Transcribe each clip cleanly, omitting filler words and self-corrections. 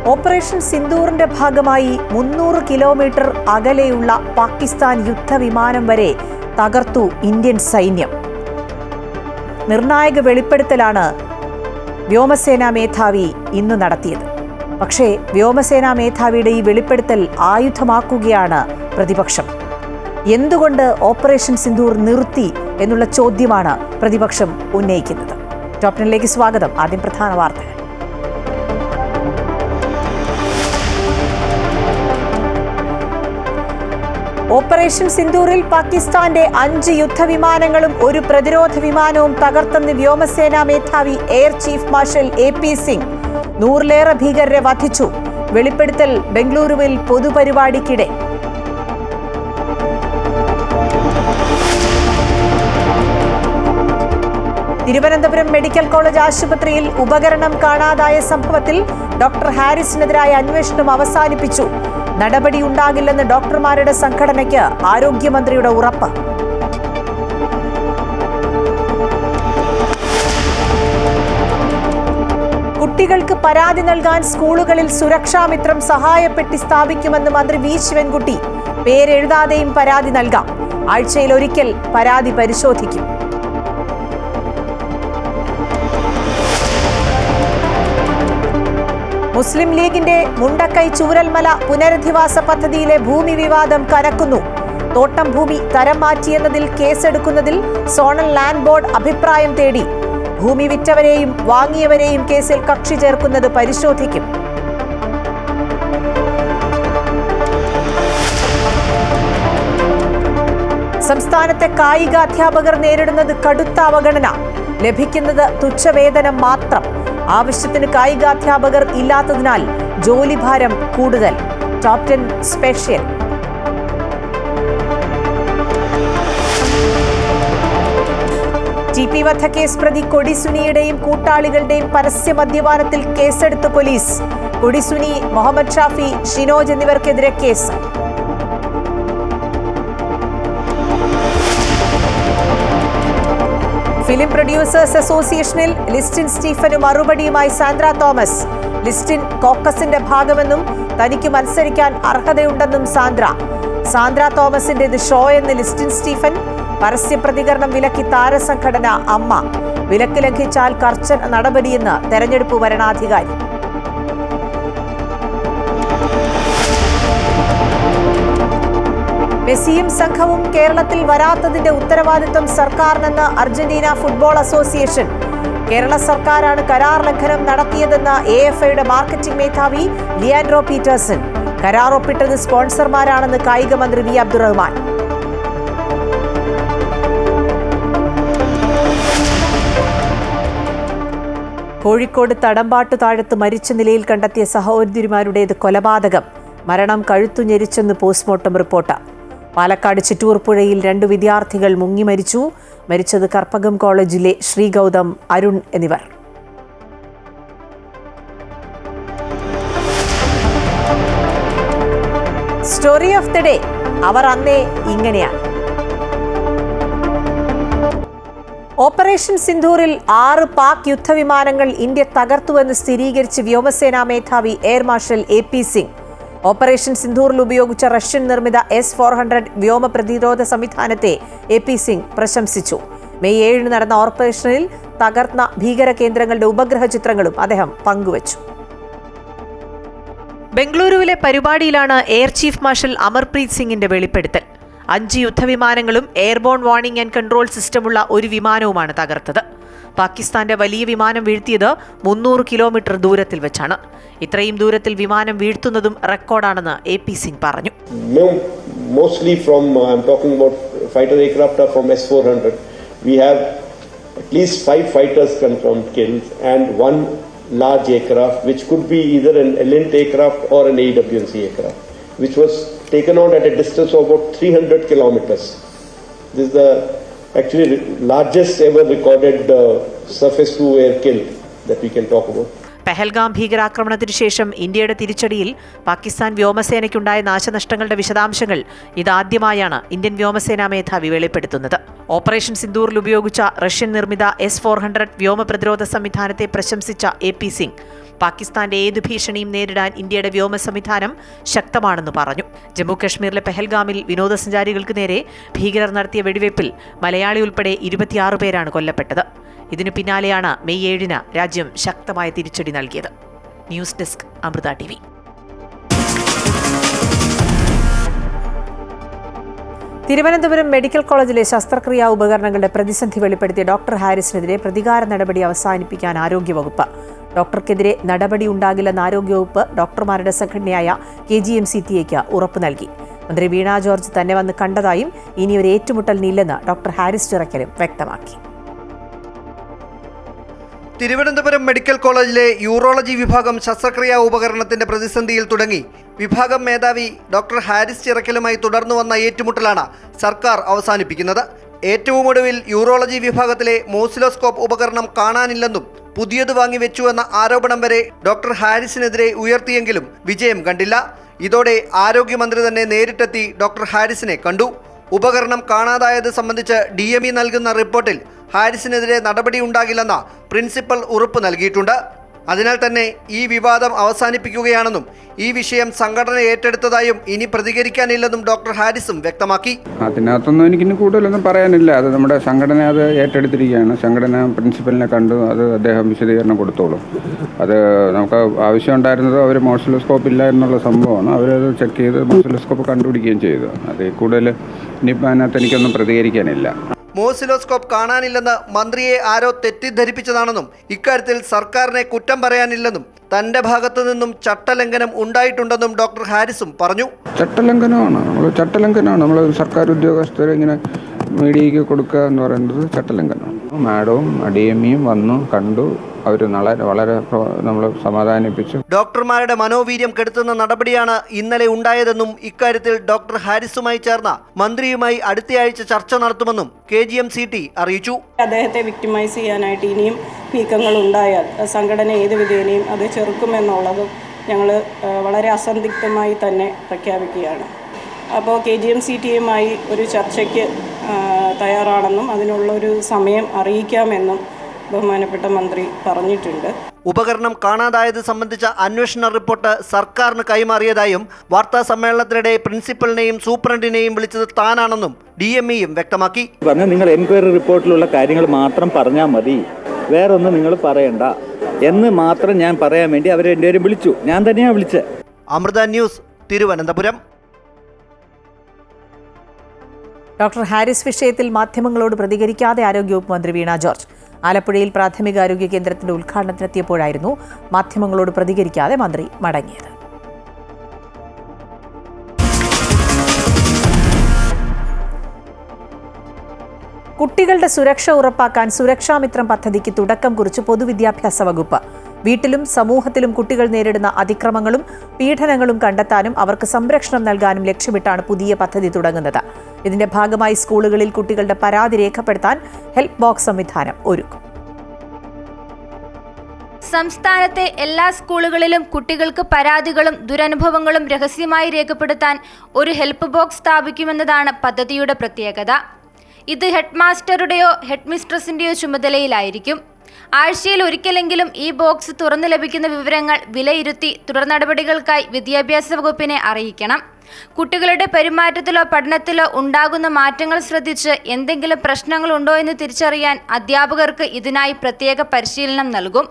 Operation സിന്ദൂറിന്റെ ഭാഗമായി 300 kilometre അകലെയുള്ള പാകിസ്ഥാൻ യുദ്ധവിമാനം വരെ തകർത്തു ഇന്ത്യൻ സൈന്യം. നിർണായക വെളിപ്പെടുത്തലാണ് വ്യോമസേനാ മേധാവി ഇന്ന് നടത്തിയത്. പക്ഷേ വ്യോമസേനാ മേധാവിയുടെ ഈ വെളിപ്പെടുത്തൽ ആയുധമാക്കുകയാണ് പ്രതിപക്ഷം. എന്തുകൊണ്ട് ഓപ്പറേഷൻ സിന്ദൂർ നിർത്തി എന്നുള്ള ചോദ്യമാണ് പ്രതിപക്ഷം ഉന്നയിക്കുന്നത്. ടോപ് 10ലേക്ക് സ്വാഗതം. ആദ്യം പ്രധാന വാർത്തകൾ. ഓപ്പറേഷൻ സിന്ദൂറിൽ പാകിസ്ഥാന്റെ 5 യുദ്ധവിമാനങ്ങളും 1 പ്രതിരോധ വിമാനവും തകർത്തെന്ന് വ്യോമസേനാ മേധാവി air chief marshal AP Singh. 100-ലേറെ ഭീകരരെ വധിച്ചു. വെളിപ്പെടുത്തൽ ബംഗളൂരുവിൽ പൊതുപരിപാടിക്കിടെ. തിരുവനന്തപുരം മെഡിക്കൽ കോളേജ് ആശുപത്രിയിൽ ഉപകരണം കാണാതായ സംഭവത്തിൽ ഡോക്ടർ ഹാരിസിനെതിരായ അന്വേഷണം അവസാനിപ്പിച്ചു. നടപടിയുണ്ടാകില്ലെന്ന് ഡോക്ടർമാരുടെ സംഘടനയ്ക്ക് ആരോഗ്യമന്ത്രിയുടെ ഉറപ്പ്. കുട്ടികൾക്ക് പരാതി നൽകാൻ സ്കൂളുകളിൽ സുരക്ഷാമിത്രം സഹായപ്പെട്ടി സ്ഥാപിക്കുമെന്ന് മന്ത്രി വി ശിവൻകുട്ടി. പേരെഴുതാതെയും പരാതി നൽകാം. ആഴ്ചയിൽ ഒരിക്കൽ പരാതി പരിശോധിക്കും. മുസ്ലിം ലീഗിന്റെ മുണ്ടക്കൈ ചൂരൽമല പുനരധിവാസ പദ്ധതിയിലെ ഭൂമി വിവാദം കനക്കുന്നു. തോട്ടം ഭൂമി തരം മാറ്റിയെന്നതിൽ കേസെടുക്കുന്നതിൽ സോണൽ ലാൻഡ് ബോർഡ് അഭിപ്രായം തേടി. ഭൂമി വിറ്റവരെയും വാങ്ങിയവരെയും കേസിൽ കക്ഷി ചേർക്കുന്നത് പരിശോധിക്കും. സംസ്ഥാനത്തെ കായിക അധ്യാപകർ നേരിടുന്നത് കടുത്ത അവഗണന. ലഭിക്കുന്നത് തുച്ഛവേതനം മാത്രം. ആവശ്യത്തിന് കായികാധ്യാപകർ ഇല്ലാത്തതിനാൽ ജോലിഭാരം കൂടുതൽ. Top 10 special. TP വധക്കേസ് പ്രതി കൊടിസുനിയുടെയും കൂട്ടാളികളുടെയും പരസ്യ മദ്യപാനത്തിൽ കേസെടുത്ത് പോലീസ്. കൊടിസുനി, മുഹമ്മദ് ഷാഫി, ഷിനോജ് എന്നിവർക്കെതിരെ കേസ്. ഫിലിം പ്രൊഡ്യൂസേഴ്സ് അസോസിയേഷനിൽ ലിസ്റ്റിൻ സ്റ്റീഫന് മറുപടിയുമായി സാന്ദ്ര തോമസ്. ലിസ്റ്റിൻ കോക്കസിന്റെ ഭാഗമെന്നും തനിക്ക് മത്സരിക്കാൻ അർഹതയുണ്ടെന്നും സാന്ദ്ര തോമസിന്റേത് ഷോ എന്ന് ലിസ്റ്റിൻ സ്റ്റീഫൻ. പരസ്യ പ്രതികരണം വിലക്കി താരസംഘടന അമ്മ. വിലക്ക് ലംഘിച്ചാൽ കർശന നടപടിയെന്ന് തെരഞ്ഞെടുപ്പ് വരണാധികാരി. മെസ്സിയും സംഘവും കേരളത്തിൽ വരാത്തതിന്റെ ഉത്തരവാദിത്വം സർക്കാരിനെന്ന് അർജന്റീന ഫുട്ബോൾ അസോസിയേഷൻ. കേരള സർക്കാരാണ് കരാർ ലംഘനം നടത്തിയതെന്ന് AFIയുടെ മാർക്കറ്റിംഗ് മേധാവി ലിയാൻഡ്രോ പീറ്റേഴ്സൺ. കരാർ ഒപ്പിട്ടത് സ്പോൺസർമാരാണെന്ന് കായിക മന്ത്രി വി അബ്ദുറഹ്മാൻ. കോഴിക്കോട് തടമ്പാട്ടു താഴത്ത് മരിച്ച നിലയിൽ കണ്ടെത്തിയ സഹോദരിമാരുടേത് കൊലപാതകം. മരണം കഴുത്തു ഞെരിച്ചെന്ന് പോസ്റ്റ്മോർട്ടം റിപ്പോർട്ട്. പാലക്കാട് ചിറ്റൂർ പുഴയിൽ 2 വിദ്യാർത്ഥികൾ മുങ്ങി മരിച്ചു. മരിച്ചത് കർപ്പകം കോളേജിലെ ശ്രീഗൗതം, അരുൺ എന്നിവർ. Story of the day. അവർ അന്നേ ഇങ്ങനെയാണ്. ഓപ്പറേഷൻ സിന്ദൂറിൽ 6 പാക് യുദ്ധവിമാനങ്ങൾ ഇന്ത്യ തകർത്തുവെന്ന് സ്ഥിരീകരിച്ച് വ്യോമസേനാ മേധാവി air marshal AP Singh. Operation സിന്ദൂറിൽ ഉപയോഗിച്ച റഷ്യൻ നിർമ്മിത S-400 വ്യോമ പ്രതിരോധ സംവിധാനത്തെ AP സിംഗ് പ്രശംസിച്ചു. മെയ് 7 നടന്ന ഓപ്പറേഷനിൽ തകർന്ന ഭീകര കേന്ദ്രങ്ങളുടെ ഉപഗ്രഹ ചിത്രങ്ങളും അദ്ദേഹം പങ്കുവച്ചു. ബംഗളൂരുവിലെ പരിപാടിയിലാണ് എയർ ചീഫ് മാർഷൽ അമർപ്രീത് സിംഗിന്റെ വെളിപ്പെടുത്തൽ. 5 യുദ്ധവിമാനങ്ങളും എയർബോൺ വാർണിംഗ് ആൻഡ് കൺട്രോൾ സിസ്റ്റമുള്ള 1 വിമാനവുമാണ് തകർത്തത്. പാകിസ്ഥാന്റെ വലിയ വിമാനം വീഴ്ത്തിയത് 300 കിലോമീറ്റർ ദൂരത്തിൽ വെച്ചാണ്. ഇത്രയും ദൂരത്തിൽ വിമാനം വീഴ്ത്തുന്നതും റെക്കോർഡാണെന്ന് AP സിംഗ് പറഞ്ഞു. Mostly from I'm talking about fighter aircraft from S-400. We have at least 5 fighters confirmed killed and 1 large aircraft which could be either an Elint aircraft or an AWNC aircraft which was taken out at a distance of about 300 kilometers. This is the actually largest ever recorded surface to air kill that we can talk about. Pahalgam ഭീകരാക്രമണത്തിനു ശേഷം ഇന്ത്യയുടെ തിരിച്ചടിയിൽ പാകിസ്ഥാൻ വ്യോമസേനയ്ക്കുണ്ടായ നാശനഷ്ടങ്ങളുടെ വിശദാംശങ്ങൾ ഇതാദ്യമായാണ് Indian വ്യോമസേനാ മേധാവി വെളിപ്പെടുത്തുന്നത്. Operation സിന്ദൂറിൽ ഉപയോഗിച്ച റഷ്യൻ നിർമ്മിത S-400 വ്യോമ പ്രതിരോധ സംവിധാനത്തെ പ്രശംസിച്ച AP സിംഗ് പാകിസ്ഥാന്റെ ഏത് ഭീഷണിയും നേരിടാൻ ഇന്ത്യയുടെ വ്യോമ സംവിധാനം ശക്തമാണെന്ന് പറഞ്ഞു. ജമ്മുകശ്മീരിലെ പെഹൽഗാമിൽ വിനോദസഞ്ചാരികൾക്ക് നേരെ ഭീകരർ നടത്തിയ വെടിവയ്പിൽ മലയാളി ഉൾപ്പെടെ 26 പേരാണ് കൊല്ലപ്പെട്ടത്. ഇതിനു പിന്നാലെയാണ് മെയ് 7-ന് രാജ്യം ശക്തമായ തിരിച്ചടി നൽകിയത്. News desk Amrita TV. Thiruvananthapuram medical കോളേജിലെ ശസ്ത്രക്രിയാ ഉപകരണങ്ങളുടെ പ്രതിസന്ധി വെളിപ്പെടുത്തിയ ഡോക്ടർ ഹാരിസിനെതിരെ പ്രതികാര നടപടി അവസാനിപ്പിക്കാൻ ആരോഗ്യവകുപ്പ്. ഡോക്ടർക്കെതിരെ നടപടി ഉണ്ടാകില്ലെന്ന് ആരോഗ്യവകുപ്പ് ഡോക്ടർമാരുടെ സംഘടനയായ KGMCTAക്ക് ഉറപ്പ് നൽകി. മന്ത്രി വീണ ജോർജ് തന്നെ വന്ന് കണ്ടതായും ഇനിയൊരു ഏറ്റുമുട്ടലിനില്ലെന്ന് ഡോക്ടർ ഹാരിസ് ചിറക്കലും വ്യക്തമാക്കി. തിരുവനന്തപുരം മെഡിക്കൽ കോളേജിലെ യൂറോളജി വിഭാഗം ശസ്ത്രക്രിയാ ഉപകരണത്തിന്റെ പ്രതിസന്ധിയിൽ തുടങ്ങി വിഭാഗം മേധാവി ഡോക്ടർ ഹാരിസ് ചിറക്കലുമായി തുടർന്നു വന്ന ഏറ്റുമുട്ടലാണ് സർക്കാർ അവസാനിപ്പിക്കുന്നത്. ഏറ്റവും ഒടുവിൽ യൂറോളജി വിഭാഗത്തിലെ മോസിലോസ്കോപ്പ് ഉപകരണം കാണാനില്ലെന്നും പുതിയത് വാങ്ങിവെച്ചുവെന്ന ആരോപണം വരെ ഡോക്ടർ ഹാരിസിനെതിരെ ഉയർത്തിയെങ്കിലും വിജയം കണ്ടില്ല. ഇതോടെ ആരോഗ്യമന്ത്രി തന്നെ നേരിട്ടെത്തി ഡോക്ടർ ഹാരിസിനെ കണ്ടു. ഉപകരണം കാണാതായത് സംബന്ധിച്ച് DME നൽകുന്ന റിപ്പോർട്ടിൽ ഹാരിസിനെതിരെ നടപടിയുണ്ടാകില്ലെന്ന പ്രിൻസിപ്പൽ ഉറപ്പ് നൽകിയിട്ടുണ്ട്. അതിനാൽ തന്നെ ഈ വിവാദം അവസാനിപ്പിക്കുകയാണെന്നും ഈ വിഷയം സംഘടന ഏറ്റെടുത്തതായും ഇനി പ്രതികരിക്കാനില്ലെന്നും ഡോക്ടർ ഹാരിസും വ്യക്തമാക്കി. അതിനകത്തൊന്നും എനിക്കിനി കൂടുതലൊന്നും പറയാനില്ല. അത് നമ്മുടെ സംഘടന അത് ഏറ്റെടുത്തിരിക്കുകയാണ്. സംഘടന പ്രിൻസിപ്പലിനെ കണ്ടു, അത് അദ്ദേഹം വിശദീകരണം കൊടുത്തോളും. അത് നമുക്ക് ആവശ്യമുണ്ടായിരുന്നത് അവർ മോസിലോസ്കോപ്പ് ഇല്ല എന്നുള്ള സംഭവമാണ്. അവരത് ചെക്ക് ചെയ്ത് മോസിലോസ്കോപ്പ് കണ്ടുപിടിക്കുകയും ചെയ്തു. അതിൽ കൂടുതൽ ഇനിയിപ്പോൾ അതിനകത്ത് എനിക്കൊന്നും പ്രതികരിക്കാനില്ല. മോസിലോസ്കോപ്പ് കാണാനില്ലെന്ന് മന്ത്രിയെ ആരോ തെറ്റിദ്ധരിപ്പിച്ചതാണെന്നും ഇക്കാര്യത്തിൽ സർക്കാരിനെ കുറ്റം പറയാനില്ലെന്നും തന്റെ ഭാഗത്തു നിന്നും ചട്ടലംഘനം ഉണ്ടായിട്ടുണ്ടെന്നും ഡോക്ടർ ഹാരിസും പറഞ്ഞു. ചട്ടലംഘനമാണ് നമ്മൾ സർക്കാർ ഉദ്യോഗസ്ഥരെ ഇങ്ങനെ മീഡിയയ്ക്ക് കൊടുക്കുക എന്ന് പറയുന്നത് ചട്ടലംഘനമാണ്. മാഡവും DMEയും വന്നു കണ്ടു. അവർ വളരെ നമ്മൾ സമാധാനിപ്പിച്ചു. ഡോക്ടർമാരുടെ മനോവീര്യം കെടുത്തുന്ന നടപടിയാണ് ഇന്നലെ ഉണ്ടായതെന്നും ഇക്കാര്യത്തിൽ ഡോക്ടർ ഹാരിസുമായി ചേർന്ന മന്ത്രിയുമായി അടുത്തയാഴ്ച ചർച്ച നടത്തുമെന്നും KGMCT അറിയിച്ചു. അദ്ദേഹത്തെ വിക്ടിമൈസ് ചെയ്യാനായിട്ട് ഇനിയും നീക്കങ്ങൾ ഉണ്ടായാൽ സംഘടന ഏത് വിധേനയും അത് ചെറുക്കുമെന്നുള്ളതും ഞങ്ങൾ വളരെ അസന്ദിഗ്ധമായി തന്നെ പ്രഖ്യാപിക്കുകയാണ്. അപ്പോൾ KGMCTയുമായി ഒരു ചർച്ചയ്ക്ക് തയ്യാറാണെന്നും അതിനുള്ളൊരു സമയം അറിയിക്കാമെന്നും ബഹുമാനപ്പെട്ട മന്ത്രി പറഞ്ഞിട്ടുണ്ട്. ഉപകരണം കാണാതായത് സംബന്ധിച്ച അന്വേഷണ റിപ്പോർട്ട് സർക്കാരിന് കൈമാറിയതായും വാർത്താ സമ്മേളനത്തിനിടെ പ്രിൻസിപ്പലിനെയും സൂപ്രണ്ടിനെയും വിളിച്ചത് താനാണെന്നും DMEയും വ്യക്തമാക്കി. നിങ്ങൾ എൻക്വയറി റിപ്പോർട്ടിലുള്ള കാര്യങ്ങൾ മാത്രം പറഞ്ഞാൽ മതി, വേറൊന്നും നിങ്ങൾ പറയണ്ട എന്ന് മാത്രം ഞാൻ പറയാൻ വേണ്ടി അവരെ രണ്ടുപേരും വിളിച്ചു. ഞാൻ തന്നെയാണ് വിളിച്ചത്. അമൃത ന്യൂസ്, തിരുവനന്തപുരം. ഡോക്ടർ ഹാരിസ് വിഷയത്തിൽ മാധ്യമങ്ങളോട് പ്രതികരിക്കാതെ ആരോഗ്യവകുപ്പ് മന്ത്രി വീണ ജോർജ്. ആലപ്പുഴയിൽ പ്രാഥമികാരോഗ്യ കേന്ദ്രത്തിന്റെ ഉദ്ഘാടനത്തിനെത്തിയപ്പോഴായിരുന്നു മാധ്യമങ്ങളോട് പ്രതികരിക്കാതെ മന്ത്രി മടങ്ങിയത്. കുട്ടികളുടെ സുരക്ഷ ഉറപ്പാക്കാൻ സുരക്ഷാമിത്രം പദ്ധതിക്ക് തുടക്കം കുറിച്ച് പൊതുവിദ്യാഭ്യാസ വകുപ്പ്. വീട്ടിലും സമൂഹത്തിലും കുട്ടികൾ നേരിടുന്ന അതിക്രമങ്ങളും പീഡനങ്ങളും കണ്ടെത്താനും അവർക്ക് സംരക്ഷണം നൽകാനും ലക്ഷ്യമിട്ടാണ് പുതിയ പദ്ധതി തുടങ്ങുന്നത്. ഇതിന്റെ ഭാഗമായി സ്കൂളുകളിൽ കുട്ടികളുടെ പരാതി രേഖപ്പെടുത്താൻ ഹെൽപ്പ് ബോക്സ് സംവിധാനം ഒരുക്കും. സംസ്ഥാനത്തെ എല്ലാ സ്കൂളുകളിലും കുട്ടികൾക്ക് പരാതികളും ദുരനുഭവങ്ങളും രഹസ്യമായി രേഖപ്പെടുത്താൻ ഒരു ഹെൽപ്പ് ബോക്സ് സ്ഥാപിക്കുമെന്നതാണ് പദ്ധതിയുടെ പ്രത്യേകത. ഇത് ഹെഡ് മാസ്റ്ററുടെയോ ഹെഡ് മിസ്ട്രസിന്റെയോ ചുമതലയിലായിരിക്കും. ആഴ്ചയിൽ ഒരിക്കലെങ്കിലും ഈ ബോക്സ് തുറന്നു ലഭിക്കുന്ന വിവരങ്ങൾ വിലയിരുത്തി തുടർ നടപടികൾക്കായി വിദ്യാഭ്യാസ വകുപ്പിനെ അറിയിക്കണം. കുട്ടികളുടെ പെരുമാറ്റത്തിലോ പഠനത്തിലോ ഉണ്ടാകുന്ന മാറ്റങ്ങൾ ശ്രദ്ധിച്ച് എന്തെങ്കിലും പ്രശ്നങ്ങളുണ്ടോ എന്ന് തിരിച്ചറിയാൻ അധ്യാപകർക്ക് ഇതിനായി പ്രത്യേക പരിശീലനം നൽകും.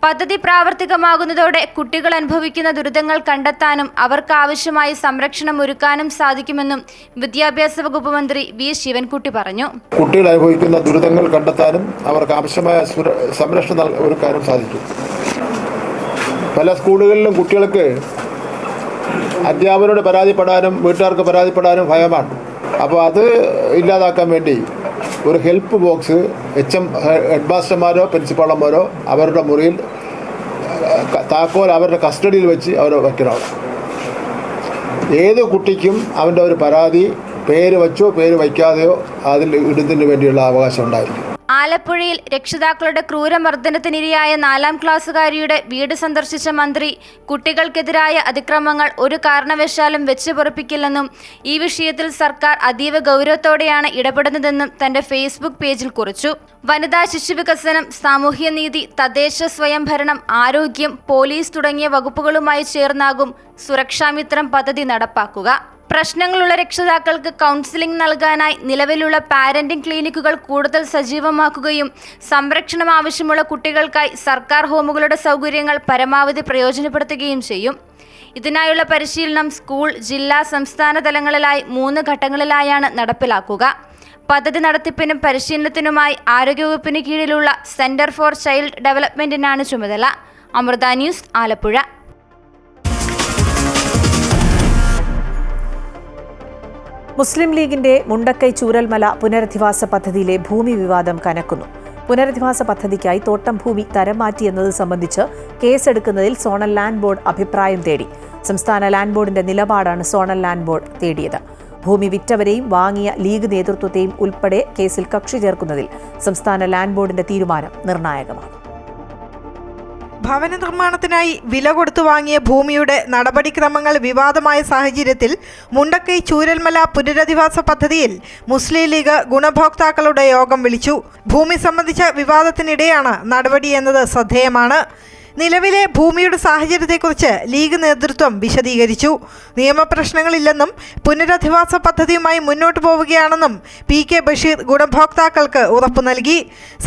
പദ്ധതി പ്രാവർത്തികമാകുന്നതോടെ കുട്ടികൾ അനുഭവിക്കുന്ന ദുരിതങ്ങൾ കണ്ടെത്താനും അവർക്ക് ആവശ്യമായ സംരക്ഷണം ഒരുക്കാനും സാധിക്കുമെന്നും വിദ്യാഭ്യാസ വകുപ്പ് മന്ത്രി വി ശിവൻകുട്ടി പറഞ്ഞു. കുട്ടികൾ അനുഭവിക്കുന്ന ദുരിതങ്ങൾ കണ്ടെത്താനും അവർക്ക് ആവശ്യമായ സംരക്ഷണം ഒരുക്കാനും സാധിക്കും. പല സ്കൂളുകളിലും കുട്ടികൾക്ക് അധ്യാപകരോട് പരാതിപ്പെടാനും വീട്ടുകാർക്ക് പരാതിപ്പെടാനും ഭയമാണ്. അപ്പോൾ അത് ഇല്ലാതാക്കാൻ വേണ്ടി ഒരു ഹെൽപ്പ് ബോക്സ് ഹെഡ് മാസ്റ്റർമാരോ പ്രിൻസിപ്പാളന്മാരോ അവരുടെ മുറിയിൽ താക്കോൽ അവരുടെ കസ്റ്റഡിയിൽ വെച്ച് അവർ വയ്ക്കണം. ഏത് കുട്ടിക്കും അവൻ്റെ ഒരു പരാതി പേര് വച്ചോ പേര് വയ്ക്കാതെയോ അതിൽ ഇടുന്നതിന് വേണ്ടിയുള്ള അവകാശം ഉണ്ടായിരിക്കും. ആലപ്പുഴയിൽ രക്ഷിതാക്കളുടെ ക്രൂരമർദ്ദനത്തിനിരയായ 4ാം ക്ലാസ്സുകാരിയുടെ വീട് സന്ദർശിച്ച മന്ത്രി കുട്ടികൾക്കെതിരായ അതിക്രമങ്ങൾ ഒരു കാരണവശാലും വെച്ചുപൊറുപ്പിക്കില്ലെന്നും ഈ വിഷയത്തിൽ സർക്കാർ അതീവ ഗൗരവത്തോടെയാണ് ഇടപെടുന്നതെന്നും തന്റെ ഫേസ്ബുക്ക് പേജിൽ കുറിച്ചു. വനിതാ ശിശുവികസനം, സാമൂഹ്യനീതി, തദ്ദേശ സ്വയംഭരണം, ആരോഗ്യം, പോലീസ് തുടങ്ങിയ വകുപ്പുകളുമായി ചേർന്നാകും സുരക്ഷാമിത്രം പദ്ധതി നടപ്പാക്കുക. പ്രശ്നങ്ങളുള്ള രക്ഷിതാക്കൾക്ക് കൗൺസിലിംഗ് നൽകാനായി നിലവിലുള്ള പാരന്റിംഗ് ക്ലിനിക്കുകൾ കൂടുതൽ സജീവമാക്കുകയും സംരക്ഷണം ആവശ്യമുള്ള കുട്ടികൾക്കായി സർക്കാർ ഹോമുകളുടെ സൗകര്യങ്ങൾ പരമാവധി പ്രയോജനപ്പെടുത്തുകയും ചെയ്യും. ഇതിനായുള്ള പരിശീലനം സ്കൂൾ, ജില്ലാ, സംസ്ഥാന തലങ്ങളിലായി 3 ഘട്ടങ്ങളിലായാണ് നടപ്പിലാക്കുക. പദ്ധതി നടത്തിപ്പിനും പരിശീലനത്തിനുമായി ആരോഗ്യവകുപ്പിന് കീഴിലുള്ള സെന്റർ ഫോർ ചൈൽഡ് ഡെവലപ്മെന്റിനാണ് ചുമതല. അമൃത ന്യൂസ്, ആലപ്പുഴ. മുസ്ലിം ലീഗിന്റെ മുണ്ടക്കൈ ചൂരൽമല പുനരധിവാസ പദ്ധതിയിലെ ഭൂമി വിവാദം കനക്കുന്നു. പുനരധിവാസ പദ്ധതിക്കായി തോട്ടം ഭൂമി തരം മാറ്റിയെന്നത് സംബന്ധിച്ച് കേസെടുക്കുന്നതിൽ സോണൽ ലാൻഡ് ബോർഡ് അഭിപ്രായം തേടി. സംസ്ഥാന ലാൻഡ് ബോർഡിന്റെ നിലപാടാണ് സോണൽ ലാൻഡ് ബോർഡ് തേടിയത്. ഭൂമി വിറ്റവരെയും വാങ്ങിയ ലീഗ് നേതൃത്വത്തെയും ഉൾപ്പെടെ കേസിൽ കക്ഷി ചേർക്കുന്നതിൽ സംസ്ഥാന ലാൻഡ് ബോർഡിന്റെ തീരുമാനം നിർണായകമാണ്. ഭവന നിർമ്മാണത്തിനായി വില കൊടുത്തു വാങ്ങിയ ഭൂമിയുടെ നടപടിക്രമങ്ങൾ വിവാദമായ സാഹചര്യത്തിൽ മുണ്ടക്കൈ ചൂരൽമല പുനരധിവാസ പദ്ധതിയിൽ മുസ്ലിം ലീഗ് ഗുണഭോക്താക്കളുടെ യോഗം വിളിച്ചു. ഭൂമി സംബന്ധിച്ച വിവാദത്തിനിടെയാണ് നടപടിയെന്നത് ശ്രദ്ധേയമാണ്. നിലവിലെ ഭൂമിയുടെ സാഹചര്യത്തെക്കുറിച്ച് ലീഗ് നേതൃത്വം വിശദീകരിച്ചു. നിയമപ്രശ്നങ്ങളില്ലെന്നും പുനരധിവാസ പദ്ധതിയുമായി മുന്നോട്ടു പോവുകയാണെന്നും PK ബഷീർ ഗുണഭോക്താക്കൾക്ക് ഉറപ്പു നൽകി.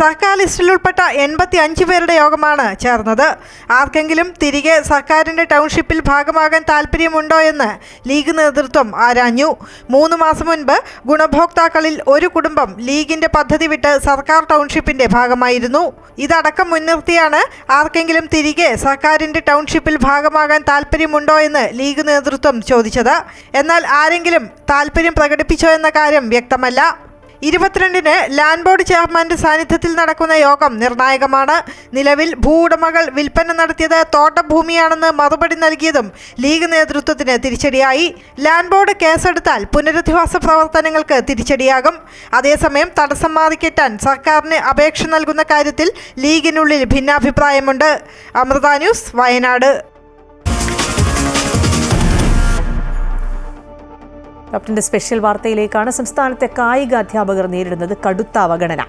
സർക്കാർ ലിസ്റ്റിൽ ഉൾപ്പെട്ട 85 പേരുടെ യോഗമാണ് ചേർന്നത്. ആർക്കെങ്കിലും തിരികെ സർക്കാരിൻ്റെ ടൗൺഷിപ്പിൽ ഭാഗമാകാൻ താല്പര്യമുണ്ടോ എന്ന് ലീഗ് നേതൃത്വം ആരാഞ്ഞു. 3 മാസം മുൻപ് ഗുണഭോക്താക്കളിൽ ഒരു കുടുംബം ലീഗിന്റെ പദ്ധതി വിട്ട് സർക്കാർ ടൗൺഷിപ്പിന്റെ ഭാഗമായിരുന്നു. ഇതടക്കം മുൻനിർത്തിയാണ് ആർക്കെങ്കിലും തിരികെ സർക്കാരിന്റെ ടൗൺഷിപ്പിൽ ഭാഗമാകാൻ താല്പര്യമുണ്ടോ എന്ന് ലീഗ് നേതൃത്വം ചോദിച്ചത്. എന്നാൽ ആരെങ്കിലും താല്പര്യം പ്രകടിപ്പിച്ചോ എന്ന കാര്യം വ്യക്തമല്ല. 22-ന് ലാൻഡ് ബോർഡ് ചെയർമാന്റെ സാന്നിധ്യത്തിൽ നടക്കുന്ന യോഗം നിർണായകമാണ്. നിലവിൽ ഭൂവുടമകൾ വിൽപ്പന നടത്തിയത് തോട്ടഭൂമിയാണെന്ന് മറുപടി നൽകിയതും ലീഗ് നേതൃത്വത്തിന് തിരിച്ചടിയായി. ലാൻഡ് ബോർഡ് കേസെടുത്താൽ പുനരധിവാസ പ്രവർത്തനങ്ങൾക്ക് തിരിച്ചടിയാകും. അതേസമയം തടസ്സം മാറിക്കെട്ടാൻ സർക്കാരിന് അപേക്ഷ നൽകുന്ന കാര്യത്തിൽ ലീഗിനുള്ളിൽ ഭിന്നാഭിപ്രായമുണ്ട്. അമൃത ന്യൂസ്, വയനാട്. ഡോക്ടറിന്റെ സ്പെഷ്യൽ വാർത്തയിലേക്കാണ്. സംസ്ഥാനത്തെ കായിക അധ്യാപകർ നേരിടുന്നത് കടുത്ത അവഗണന.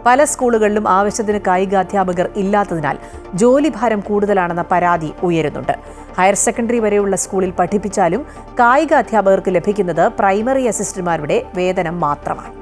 പല സ്കൂളുകളിലും ആവശ്യത്തിന് കായികാധ്യാപകർ ഇല്ലാത്തതിനാൽ ജോലിഭാരം കൂടുതലാണെന്ന പരാതി ഉയരുന്നുണ്ട്. ഹയർ സെക്കൻഡറി വരെയുള്ള സ്കൂളിൽ പഠിപ്പിച്ചാലും കായിക അധ്യാപകർക്ക് ലഭിക്കുന്നത് പ്രൈമറി അസിസ്റ്റന്റുമാരുടെ വേതനം മാത്രമാണ്.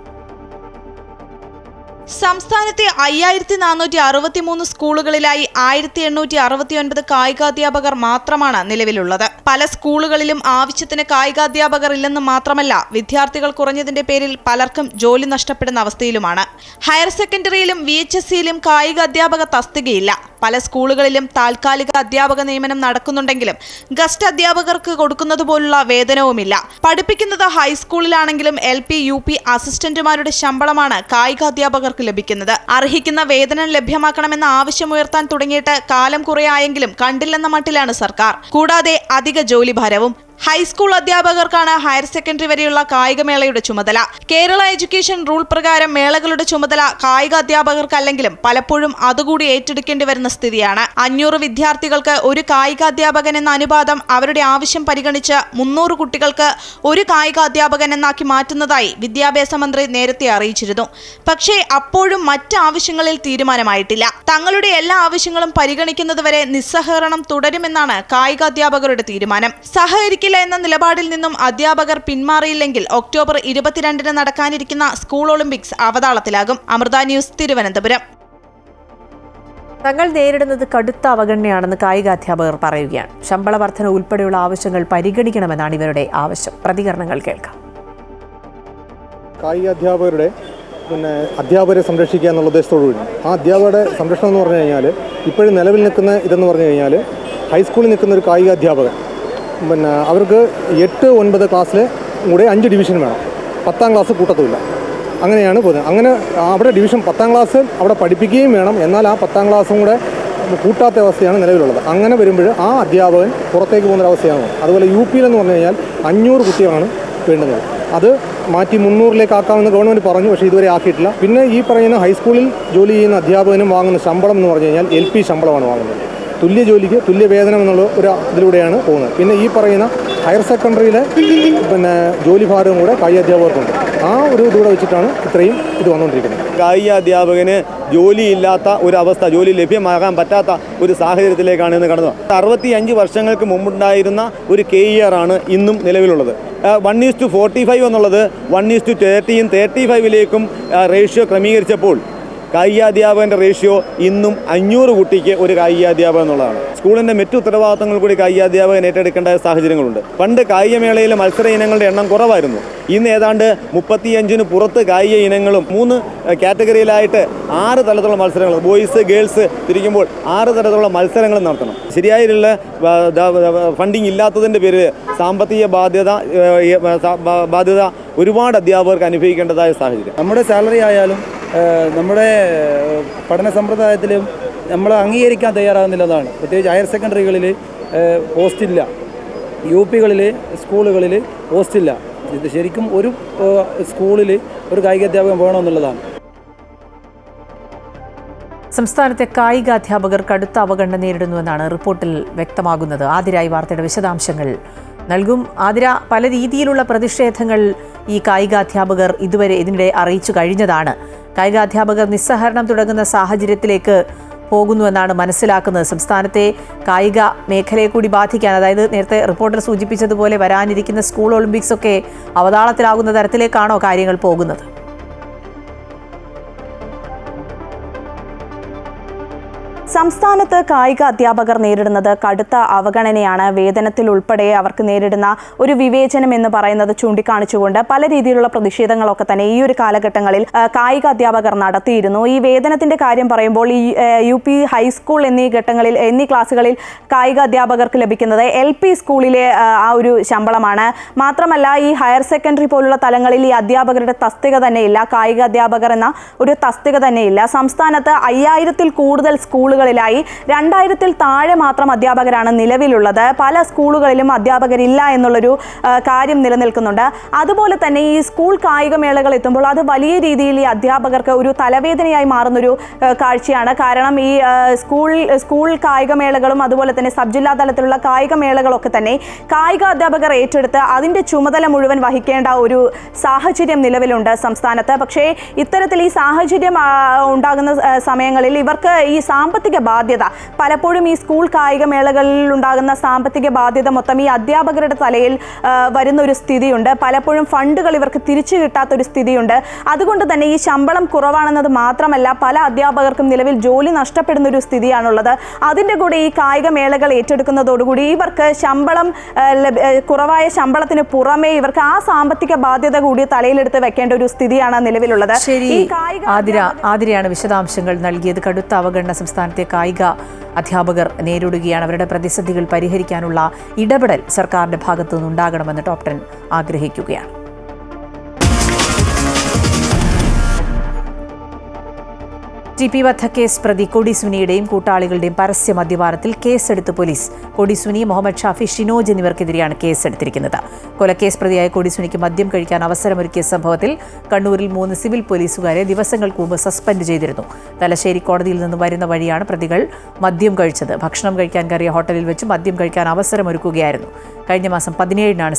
സംസ്ഥാനത്തെ 5463 സ്കൂളുകളിലായി 1869 കായികാധ്യാപകർ മാത്രമാണ് നിലവിലുള്ളത്. പല സ്കൂളുകളിലും ആവശ്യത്തിന് കായികാധ്യാപകർ ഇല്ലെന്ന് മാത്രമല്ല, വിദ്യാർത്ഥികൾ കുറഞ്ഞതിന്റെ പേരിൽ പലർക്കും ജോലി നഷ്ടപ്പെടുന്ന അവസ്ഥയിലുമാണ്. ഹയർ സെക്കൻഡറിയിലും VHSCയിലും കായിക അധ്യാപക തസ്തികയില്ല. പല സ്കൂളുകളിലും താൽക്കാലിക അധ്യാപക നിയമനം നടക്കുന്നുണ്ടെങ്കിലും ഗസ്റ്റ് അധ്യാപകർക്ക് കൊടുക്കുന്നത് പോലുള്ള വേതനവുമില്ല. പഠിപ്പിക്കുന്നത് ഹൈസ്കൂളിലാണെങ്കിലും LP UP അസിസ്റ്റന്റുമാരുടെ ശമ്പളമാണ് കായികാധ്യാപകർക്ക് ലഭിക്കുന്നത്. അർഹിക്കുന്ന വേതനം ലഭ്യമാക്കണമെന്ന ആവശ്യമുയർത്താൻ തുടങ്ങിയിട്ട് കാലം കുറയായെങ്കിലും കണ്ടില്ലെന്ന മട്ടിലാണ് സർക്കാർ. കൂടാതെ അധിക ജോലിഭാരവും. ഹൈസ്കൂൾ അധ്യാപകർക്കാണ് ഹയർ സെക്കൻഡറി വരെയുള്ള കായികമേളയുടെ ചുമതല. കേരള എഡ്യൂക്കേഷൻ റൂൾ പ്രകാരം മേളകളുടെ ചുമതല കായിക അധ്യാപകർക്കല്ലെങ്കിലും പലപ്പോഴും അതുകൂടി ഏറ്റെടുക്കേണ്ടി വരുന്ന സ്ഥിതിയാണ്. 500 വിദ്യാർത്ഥികൾക്ക് ഒരു കായികാധ്യാപകൻ എന്ന അനുപാതം അവരുടെ ആവശ്യം പരിഗണിച്ച് 300 കുട്ടികൾക്ക് ഒരു കായികാധ്യാപകൻ എന്നാക്കി മാറ്റുന്നതായി വിദ്യാഭ്യാസ മന്ത്രി നേരത്തെ അറിയിച്ചിരുന്നു. പക്ഷേ അപ്പോഴും മറ്റ് ആവശ്യങ്ങളിൽ തീരുമാനമായിട്ടില്ല. തങ്ങളുടെ എല്ലാ ആവശ്യങ്ങളും പരിഗണിക്കുന്നതുവരെ നിസ്സഹകരണം തുടരുമെന്നാണ് കായികാധ്യാപകരുടെ തീരുമാനം. സഹകരിക്കില്ല എന്ന നിലപാടിൽ നിന്നും അധ്യാപകർ പിന്മാറിയില്ലെങ്കിൽ ഒക്ടോബർ 22-ന് നടക്കാനിരിക്കുന്ന സ്കൂൾ ഒളിമ്പിക്സ് അവതാളത്തിലാകും. അമൃത ന്യൂസ്, തിരുവനന്തപുരം. തങ്ങൾ നേരിടുന്നത് കടുത്ത അവഗണനയാണെന്ന് കായികാധ്യാപകർ പറയുകയാണ്. ശമ്പള വർധന ഉൾപ്പെടെയുള്ള ആവശ്യങ്ങൾ പരിഗണിക്കണമെന്നാണ് ഇവരുടെ ആവശ്യം. പ്രതികരണങ്ങൾ കേൾക്കാം. കായികാധ്യാപകരുടെ അധ്യാപകരെ സംരക്ഷിക്കുക എന്നുള്ള ഉദ്ദേശത്തോടുകൂടി ആ അധ്യാപകരുടെ സംരക്ഷണം എന്ന് പറഞ്ഞു കഴിഞ്ഞാൽ ഇപ്പോഴും നിലവിൽ നിൽക്കുന്ന ഇതെന്ന് പറഞ്ഞു കഴിഞ്ഞാൽ ഹൈസ്കൂളിൽ നിൽക്കുന്ന ഒരു കായികാധ്യാപകൻ അവർക്ക് 8-9 ക്ലാസ്സിൽ കൂടെ 5 ഡിവിഷൻ വേണം. 10ാം ക്ലാസ് കൂട്ടത്തുമില്ല. അങ്ങനെയാണ് പോകുന്നത്. അങ്ങനെ അവിടെ ഡിവിഷൻ 10ാം ക്ലാസ് അവിടെ പഠിപ്പിക്കുകയും വേണം. എന്നാൽ ആ 10ാം ക്ലാസ്സും കൂടെ കൂട്ടാത്ത അവസ്ഥയാണ് നിലവിലുള്ളത്. അങ്ങനെ വരുമ്പോൾ ആ അധ്യാപകൻ പുറത്തേക്ക് പോകുന്നൊരവസ്ഥയാണ്. അതുപോലെ UPയിലെന്ന് പറഞ്ഞു കഴിഞ്ഞാൽ 500 കുട്ടികളാണ് വേണ്ടുന്നത്. അത് മാറ്റി 300-ലേക്ക് ആക്കാമെന്ന് ഗവൺമെൻറ് പറഞ്ഞു. പക്ഷേ ഇതുവരെ ആക്കിയിട്ടില്ല. പിന്നെ ഈ പറയുന്ന ഹൈസ്കൂളിൽ ജോലി ചെയ്യുന്ന അധ്യാപകനും വാങ്ങുന്ന ശമ്പളം എന്ന് പറഞ്ഞു കഴിഞ്ഞാൽ LP ശമ്പളമാണ് വാങ്ങുന്നത്. തുല്യ ജോലിക്ക് തുല്യ വേതനം എന്നുള്ള ഒരു ഇതിലൂടെയാണ് പോകുന്നത്. പിന്നെ ഈ പറയുന്ന ഹയർ സെക്കൻഡറിയിലെ ജോലി ഭാരവും കൂടെ കായിക അധ്യാപകർക്കുണ്ട്. ആ ഒരു ഇതുകൂടെ വെച്ചിട്ടാണ് ഇത്രയും ഇത് വന്നുകൊണ്ടിരിക്കുന്നത്. കായിക അധ്യാപകന് ജോലിയില്ലാത്ത ഒരു അവസ്ഥ, ജോലി ലഭ്യമാകാൻ പറ്റാത്ത ഒരു സാഹചര്യത്തിലേക്കാണ് ഇന്ന് കടന്നത്. 65 വർഷങ്ങൾക്ക് മുമ്പുണ്ടായിരുന്ന ഒരു KER ആണ് ഇന്നും നിലവിലുള്ളത്. 1:45 എന്നുള്ളത് 1:30 35ലേക്കും റേഷ്യോ ക്രമീകരിച്ചപ്പോൾ കായികാധ്യാപകൻ്റെ റേഷ്യോ ഇന്നും 500 കുട്ടിക്ക് ഒരു കായികാധ്യാപകൻ എന്നുള്ളതാണ്. സ്കൂളിൻ്റെ മറ്റു ഉത്തരവാദിത്തങ്ങൾ കൂടി കായികാധ്യാപകൻ ഏറ്റെടുക്കേണ്ട സാഹചര്യങ്ങളുണ്ട്. പണ്ട് കായികമേളയിലെ മത്സര ഇനങ്ങളുടെ എണ്ണം കുറവായിരുന്നു. ഇന്ന് ഏതാണ്ട് 35-ന് പുറത്ത് കായിക ഇനങ്ങളും 3 കാറ്റഗറിയിലായിട്ട് 6 തലത്തിലുള്ള മത്സരങ്ങൾ, ബോയ്സ് ഗേൾസ് തിരിക്കുമ്പോൾ 6 തരത്തിലുള്ള മത്സരങ്ങൾ നടത്തണം. ശരിയായിട്ടുള്ള ഫണ്ടിങ് ഇല്ലാത്തതിൻ്റെ പേരിൽ സാമ്പത്തിക ബാധ്യത ഒരുപാട് അധ്യാപകർക്ക് അനുഭവിക്കേണ്ടതായ സാഹചര്യം. നമ്മുടെ സാലറി ആയാലും നമ്മുടെ പഠന സമ്പ്രദായത്തിലും നമ്മൾ അംഗീകരിക്കാൻ തയ്യാറാകുന്നില്ലതാണ്. പ്രത്യേകിച്ച് ഹയർ സെക്കൻഡറികളിൽ പോസ്റ്റില്ല, UPകളിൽ സ്കൂളുകളിൽ പോസ്റ്റില്ല. ഇത് ശരിക്കും ഒരു സ്കൂളിൽ ഒരു കായികാധ്യാപകൻ വേണമെന്നുള്ളതാണ്. സംസ്ഥാനത്തെ കായികാധ്യാപകർ കടുത്ത അവഗണന നേരിടുന്നുവെന്നാണ് റിപ്പോർട്ടിൽ വ്യക്തമാകുന്നത്. ആതിരായി വാർത്തയുടെ വിശദാംശങ്ങൾ നൽകും. ആതിര, പല രീതിയിലുള്ള പ്രതിഷേധങ്ങൾ ഈ കായികാധ്യാപകർ ഇതിനിടെ അറിയിച്ചു കഴിഞ്ഞതാണ്. കായികാധ്യാപകർ നിസ്സഹരണം തുടങ്ങുന്ന സാഹചര്യത്തിലേക്ക് പോകുന്നുവെന്നാണ് മനസ്സിലാക്കുന്നത്. സംസ്ഥാനത്തെ കായിക മേഖലയെ കൂടി ബാധിക്കാൻ, അതായത് നേരത്തെ റിപ്പോർട്ടർ സൂചിപ്പിച്ചതുപോലെ വരാനിരിക്കുന്ന സ്കൂൾ ഒളിമ്പിക്സ് ഒക്കെ അവതാളത്തിലാകുന്ന തരത്തിലേക്കാണോ കാര്യങ്ങൾ പോകുന്നത്? സംസ്ഥാനത്ത് കായിക അധ്യാപകർ നേരിടുന്നത് കടുത്ത അവഗണനയാണ്. വേതനത്തിൽ ഉൾപ്പെടെ അവർക്ക് നേരിടുന്ന ഒരു വിവേചനം എന്ന് പറയുന്നത് ചൂണ്ടിക്കാണിച്ചുകൊണ്ട് പല രീതിയിലുള്ള പ്രതിഷേധങ്ങളൊക്കെ തന്നെ ഈ ഒരു കാലഘട്ടങ്ങളിൽ കായിക അധ്യാപകർ നടത്തിയിരുന്നു. ഈ വേതനത്തിന്റെ കാര്യം പറയുമ്പോൾ ഈ UP ഹൈസ്കൂൾ എന്നീ ക്ലാസ്സുകളിൽ കായിക അധ്യാപകർക്ക് ലഭിക്കുന്നത് LP സ്കൂളിലെ ആ ഒരു ശമ്പളമാണ്. മാത്രമല്ല ഈ ഹയർ സെക്കൻഡറി പോലുള്ള തലങ്ങളിൽ ഈ അധ്യാപകരുടെ തസ്തിക തന്നെയില്ല, കായിക അധ്യാപകർ എന്ന ഒരു തസ്തിക തന്നെയില്ല. സംസ്ഥാനത്ത് 5000-ൽ കൂടുതൽ സ്കൂളുകളിലായി 2000-ൽ താഴെ മാത്രം അധ്യാപകരാണ് നിലവിലുള്ളത്. പല സ്കൂളുകളിലും അധ്യാപകരില്ല എന്നുള്ളൊരു കാര്യം നിലനിൽക്കുന്നുണ്ട്. അതുപോലെ തന്നെ ഈ സ്കൂൾ കായികമേളകൾ എത്തുമ്പോൾ അത് വലിയ രീതിയിൽ ഈ അധ്യാപകർക്ക് ഒരു തലവേദനയായി മാറുന്നൊരു കാഴ്ചയാണ്. കാരണം ഈ സ്കൂൾ കായികമേളകളും അതുപോലെ തന്നെ സബ് ജില്ലാ തലത്തിലുള്ള കായികമേളകളൊക്കെ തന്നെ കായിക അധ്യാപകർ ഏറ്റെടുത്ത് അതിൻ്റെ ചുമതല മുഴുവൻ വഹിക്കേണ്ട ഒരു സാഹചര്യം നിലവിലുണ്ട് സംസ്ഥാനത്ത്. പക്ഷേ ഇത്തരത്തിൽ ഈ സാഹചര്യം ഉണ്ടാകുന്ന സമയങ്ങളിൽ ഇവർക്ക് ഈ സാമ്പത്തിക ബാധ്യത, പലപ്പോഴും ഈ സ്കൂൾ കായികമേളകളിൽ ഉണ്ടാകുന്ന സാമ്പത്തിക ബാധ്യത മൊത്തം ഈ അധ്യാപകരുടെ തലയിൽ വരുന്ന ഒരു സ്ഥിതിയുണ്ട്. പലപ്പോഴും ഫണ്ടുകൾ ഇവർക്ക് തിരിച്ചു കിട്ടാത്തൊരു സ്ഥിതിയുണ്ട്. അതുകൊണ്ട് തന്നെ ഈ ശമ്പളം കുറവാണെന്നത് മാത്രമല്ല, പല അധ്യാപകർക്കും നിലവിൽ ജോലി നഷ്ടപ്പെടുന്ന ഒരു സ്ഥിതിയാണുള്ളത്. അതിൻ്റെ കൂടെ ഈ കായികമേളകൾ ഏറ്റെടുക്കുന്നതോടുകൂടി ഇവർക്ക് കുറവായ ശമ്പളത്തിന് പുറമെ ഇവർക്ക് ആ സാമ്പത്തിക ബാധ്യത കൂടി തലയിലെടുത്ത് വെക്കേണ്ട ഒരു സ്ഥിതിയാണ് നിലവിലുള്ളത്. ആതിരയാണ് വിശദാംശങ്ങൾ നൽകിയത്. കടുത്ത അവഗണന സംസ്ഥാനത്തെ കായിക അധ്യാപകർ നേരിടുകയാണ്. അവരുടെ പ്രതിസന്ധികൾ പരിഹരിക്കാനുള്ള ഇടപെടൽ സർക്കാരിന്റെ ഭാഗത്തു നിന്നുണ്ടാകണമെന്ന് ടോപ് 10 ആഗ്രഹിക്കുകയാണ്. TP വധക്കേസ് പ്രതി കൊടിസുനിയുടെയും കൂട്ടാളികളുടെയും പരസ്യ മദ്യപാനത്തിൽ കേസെടുത്ത് പോലീസ്. കൊടിസുനി, മുഹമ്മദ് ഷാഫി, ഷിനോജ് എന്നിവർക്കെതിരെയാണ് കേസെടുത്തിരിക്കുന്നത്. കൊലക്കേസ് പ്രതിയായ കൊടിസുനിക്ക് മദ്യം കഴിക്കാൻ അവസരമൊരുക്കിയ സംഭവത്തിൽ കണ്ണൂരിൽ 3 സിവിൽ പോലീസുകാരെ ദിവസങ്ങൾക്ക് മുമ്പ് സസ്പെൻഡ് ചെയ്തിരുന്നു. തലശ്ശേരി കോടതിയിൽ നിന്ന് വരുന്ന വഴിയാണ് പ്രതികൾ മദ്യം കഴിച്ചത്. ഭക്ഷണം കഴിക്കാൻ കയറിയ ഹോട്ടലിൽ വെച്ച് മദ്യം കഴിക്കാൻ അവസരമൊരുക്കുകയായിരുന്നു. കഴിഞ്ഞ മാസം 17-നാണ്